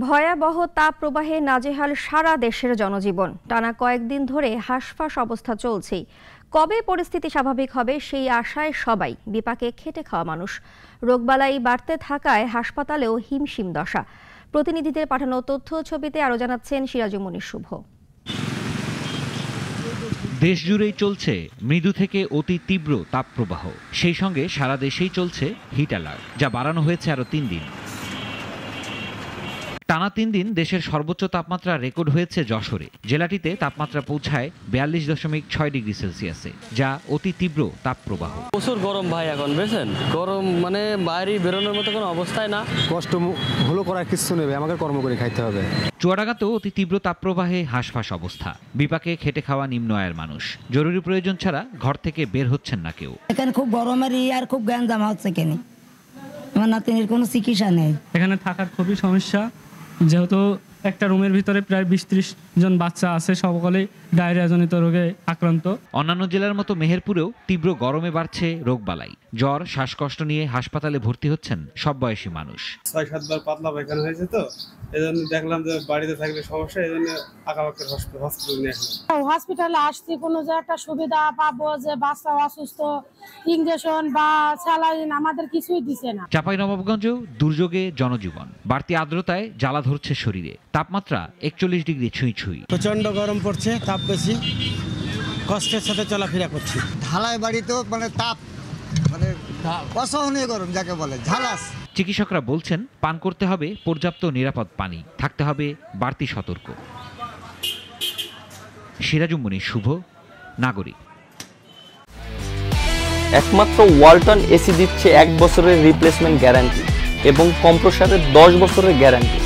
ভয়াবহ তাপপ্রবাহে নাজেহাল সারা দেশের জনজীবন। টানা কয়েকদিন ধরে হাঁসফাঁস অবস্থা চলছেই। কবে পরিস্থিতি স্বাভাবিক হবে সেই আশায় সবাই, বিপাকে খেটে খাওয়া মানুষ। রোগবালাই বাড়তে থাকায় হাসপাতালেও হিমশিম দশা। প্রতিনিধিদের পাঠানো তথ্য ছবিতে আরও জানাচ্ছেন সিরাজুমনির শুভ। দেশজুড়েই চলছে মৃদু থেকে অতি তীব্র তাপপ্রবাহ। সেই সঙ্গে সারা দেশেই চলছে হিট অ্যালার্ট, যা বাড়ানো হয়েছে আরও 3 দিন। টানা 3 দিন দেশের সর্বোচ্চ তাপমাত্রা রেকর্ড হয়েছে যশোরে। জেলাটিতে তাপমাত্রা পৌঁছায় 42.6 ডিগ্রি সেলসিয়াসে, যা অতি তীব্র তাপপ্রবাহ। প্রচুর গরম ভাই, এখন বুঝছেন, গরম মানে বাইরে বেরোনোর মতো কোনো অবস্থায় না। কষ্ট হলো করার কিছু নেবে, আমাকে কর্ম করে খাইতে হবে। চুয়াডাঙ্গাতেও অতি তীব্র তাপপ্রবাহে হাঁসফাঁস অবস্থা। বিপাকে খেটে খাওয়া নিম্ন আয়ের মানুষ। জরুরি প্রয়োজন ছাড়া ঘর থেকে বের হচ্ছেন না কেউ। এখানে খুব গরমের আর খুব গ্যাঞ্জাম হচ্ছে। কেন আমার নাতিনের কোনো চিকিৎসা নেই। এখানে থাকার খুবই সমস্যা, যেহেতু একটা রুমের ভিতরে প্রায় 20-30 জন বাচ্চা আছে, সকলেই ডায়রিয়া জনিত রোগে আক্রান্ত। অন্যান্য জেলার মতো মেহেরপুরেও তীব্র গরমে বাড়ছে রোগবালাই। জ্বর, শ্বাসকষ্ট নিয়ে হাসপাতালে ভর্তি হচ্ছেন সব বয়সী মানুষ। 6-7 বার পাতলা পায়খানা হয়েছে, তো এজন্য দেখলাম যে বাড়িতে থাকলে সমস্যা, এজন্য আঁকাবাক্যের হসপিটাল নিয়ে আসলাম। হসপিটালে আসছি কোনো যে একটা সুবিধা পাবো, যে বাচ্চা অসুস্থ, ইনজেকশন বা স্যালাইন আমাদের কিছুই দিছে না। চাঁপাইনবাবগঞ্জেও দুর্যোগে জনজীবন। বাড়তি আর্দ্রতায় জ্বালা ধরছে শরীরে। তাপমাত্রা 41 ডিগ্রি ছুঁই। প্রচন্ড গরম পড়ছে, তাপ বেশি, কষ্টের সাথে চলাফেরা করছি। ঢালাই বাড়িতেও মানে তাপ, মানে অসহনীয় গরম যাকে বলে, ঝালাস। চিকিৎসকরা বলছেন পান করতে হবে পর্যাপ্ত নিরাপদ পানি, থাকতে হবে বাড়তি সতর্ক। সিরাজুমনি শুভ, নাগরিক। একমাত্র ওয়ালটন এসি দিচ্ছে 1 বছরের রিপ্লেসমেন্ট গ্যারান্টি এবং কম্প্রেসারের 10 বছরের গ্যারান্টি।